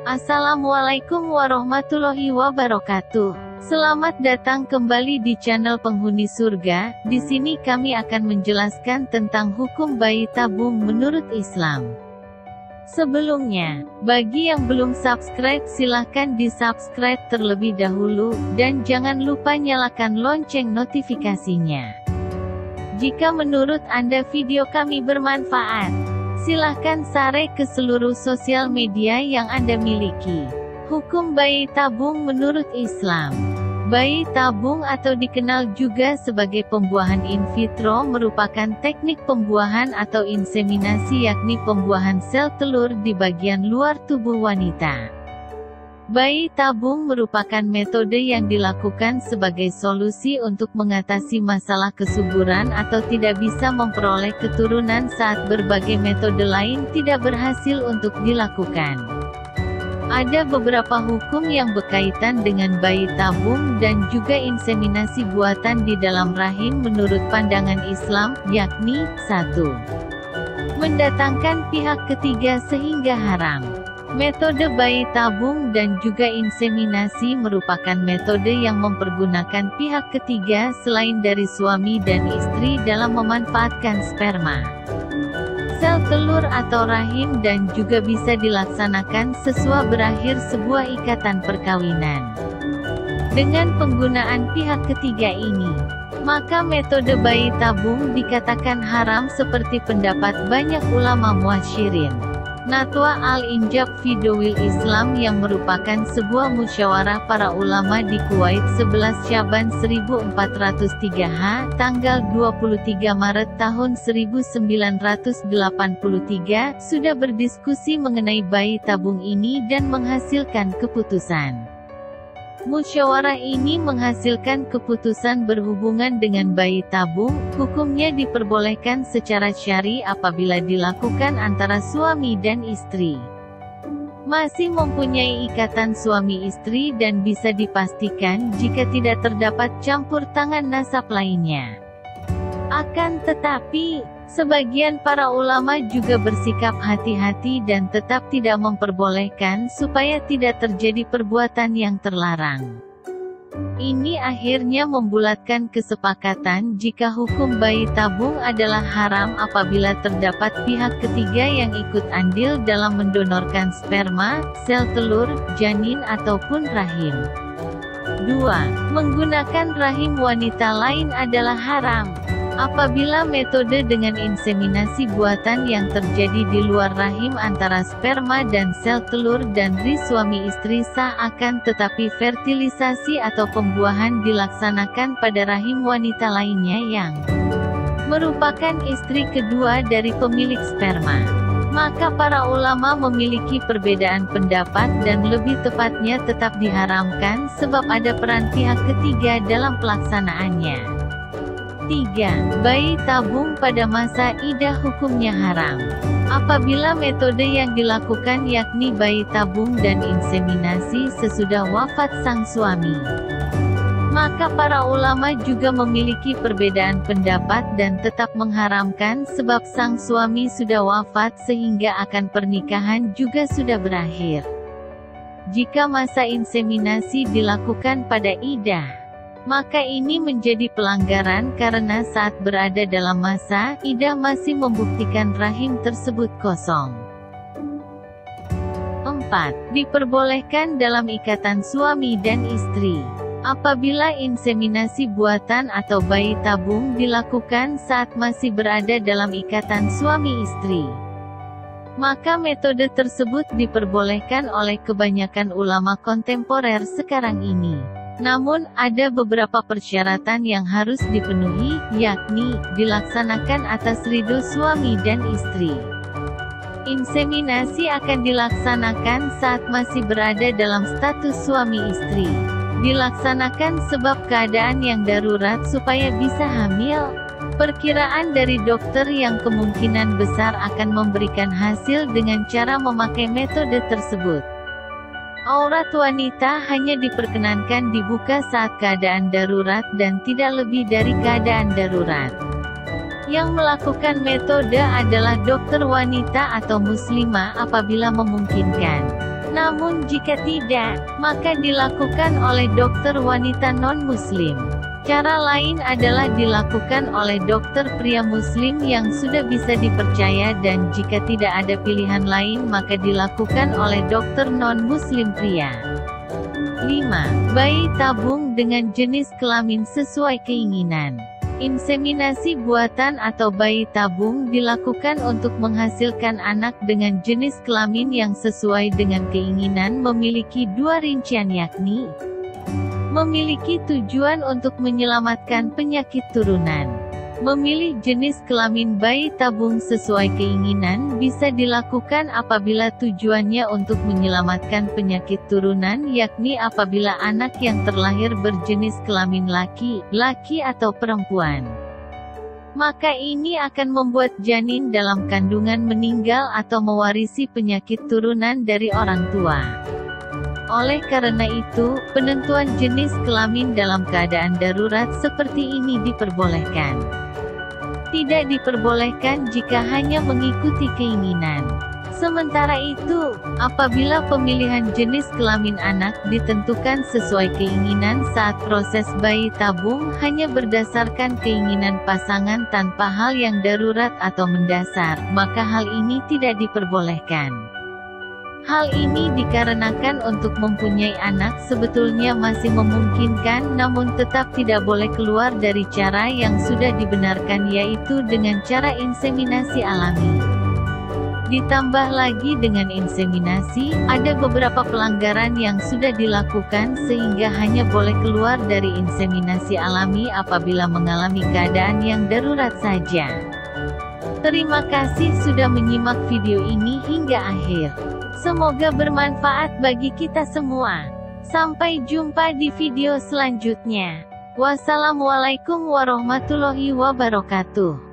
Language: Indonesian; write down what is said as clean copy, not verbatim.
Assalamualaikum warahmatullahi wabarakatuh. Selamat datang kembali di channel Penghuni Surga. Di sini kami akan menjelaskan tentang hukum bayi tabung menurut Islam. Sebelumnya, bagi yang belum subscribe silahkan di-subscribe terlebih dahulu, dan jangan lupa nyalakan lonceng notifikasinya. Jika menurut Anda video kami bermanfaat, silahkan share ke seluruh sosial media yang Anda miliki. Hukum bayi tabung menurut Islam. Bayi tabung atau dikenal juga sebagai pembuahan in vitro merupakan teknik pembuahan atau inseminasi, yakni pembuahan sel telur di bagian luar tubuh wanita. Bayi tabung merupakan metode yang dilakukan sebagai solusi untuk mengatasi masalah kesuburan atau tidak bisa memperoleh keturunan saat berbagai metode lain tidak berhasil untuk dilakukan. Ada beberapa hukum yang berkaitan dengan bayi tabung dan juga inseminasi buatan di dalam rahim menurut pandangan Islam, yakni 1. Mendatangkan pihak ketiga sehingga haram. Metode bayi tabung dan juga inseminasi merupakan metode yang mempergunakan pihak ketiga selain dari suami dan istri dalam memanfaatkan sperma, sel telur atau rahim, dan juga bisa dilaksanakan sesudah berakhir sebuah ikatan perkawinan. Dengan penggunaan pihak ketiga ini, maka metode bayi tabung dikatakan haram seperti pendapat banyak ulama muasyirin. Natwa Al-Injab fi Dawil Islam yang merupakan sebuah musyawarah para ulama di Kuwait 11 Syaban 1403 tanggal 23 Maret tahun 1983 sudah berdiskusi mengenai bayi tabung ini dan menghasilkan keputusan. Musyawarah ini menghasilkan keputusan berhubungan dengan bayi tabung. Hukumnya diperbolehkan secara syar'i apabila dilakukan antara suami dan istri masih mempunyai ikatan suami istri dan bisa dipastikan jika tidak terdapat campur tangan nasab lainnya. Akan tetapi, sebagian para ulama juga bersikap hati-hati dan tetap tidak memperbolehkan supaya tidak terjadi perbuatan yang terlarang. Ini akhirnya membulatkan kesepakatan jika hukum bayi tabung adalah haram apabila terdapat pihak ketiga yang ikut andil dalam mendonorkan sperma, sel telur, janin ataupun rahim. 2. Menggunakan rahim wanita lain adalah haram. Apabila metode dengan inseminasi buatan yang terjadi di luar rahim antara sperma dan sel telur dan suami istri sah, akan tetapi fertilisasi atau pembuahan dilaksanakan pada rahim wanita lainnya yang merupakan istri kedua dari pemilik sperma, maka para ulama memiliki perbedaan pendapat dan lebih tepatnya tetap diharamkan sebab ada peran pihak ketiga dalam pelaksanaannya. 3. Bayi tabung pada masa idah hukumnya haram. Apabila metode yang dilakukan yakni bayi tabung dan inseminasi sesudah wafat sang suami, maka para ulama juga memiliki perbedaan pendapat dan tetap mengharamkan sebab sang suami sudah wafat sehingga akan pernikahan juga sudah berakhir. Jika masa inseminasi dilakukan pada idah, maka ini menjadi pelanggaran karena saat berada dalam masa idah masih membuktikan rahim tersebut kosong. 4. Diperbolehkan dalam ikatan suami dan istri. Apabila inseminasi buatan atau bayi tabung dilakukan saat masih berada dalam ikatan suami istri, maka metode tersebut diperbolehkan oleh kebanyakan ulama kontemporer sekarang ini. Namun, ada beberapa persyaratan yang harus dipenuhi, yakni, dilaksanakan atas ridho suami dan istri. Inseminasi akan dilaksanakan saat masih berada dalam status suami istri. Dilaksanakan sebab keadaan yang darurat supaya bisa hamil. Perkiraan dari dokter yang kemungkinan besar akan memberikan hasil dengan cara memakai metode tersebut. Aurat wanita hanya diperkenankan dibuka saat keadaan darurat dan tidak lebih dari keadaan darurat. Yang melakukan metode adalah dokter wanita atau muslimah apabila memungkinkan. Namun jika tidak, maka dilakukan oleh dokter wanita non-muslim. Cara lain adalah dilakukan oleh dokter pria muslim yang sudah bisa dipercaya, dan jika tidak ada pilihan lain maka dilakukan oleh dokter non-muslim pria. 5. Bayi tabung dengan jenis kelamin sesuai keinginan. Inseminasi buatan atau bayi tabung dilakukan untuk menghasilkan anak dengan jenis kelamin yang sesuai dengan keinginan, memiliki dua rincian, yakni memiliki tujuan untuk menyelamatkan penyakit turunan. Memilih jenis kelamin bayi tabung sesuai keinginan bisa dilakukan apabila tujuannya untuk menyelamatkan penyakit turunan, yakni apabila anak yang terlahir berjenis kelamin laki atau perempuan. Maka ini akan membuat janin dalam kandungan meninggal atau mewarisi penyakit turunan dari orang tua. Oleh karena itu, penentuan jenis kelamin dalam keadaan darurat seperti ini diperbolehkan. Tidak diperbolehkan jika hanya mengikuti keinginan. Sementara itu, apabila pemilihan jenis kelamin anak ditentukan sesuai keinginan saat proses bayi tabung hanya berdasarkan keinginan pasangan tanpa hal yang darurat atau mendasar, maka hal ini tidak diperbolehkan. Hal ini dikarenakan untuk mempunyai anak sebetulnya masih memungkinkan, namun tetap tidak boleh keluar dari cara yang sudah dibenarkan, yaitu dengan cara inseminasi alami. Ditambah lagi dengan inseminasi, ada beberapa pelanggaran yang sudah dilakukan sehingga hanya boleh keluar dari inseminasi alami apabila mengalami keadaan yang darurat saja. Terima kasih sudah menyimak video ini hingga akhir. Semoga bermanfaat bagi kita semua. Sampai jumpa di video selanjutnya. Wassalamualaikum warahmatullahi wabarakatuh.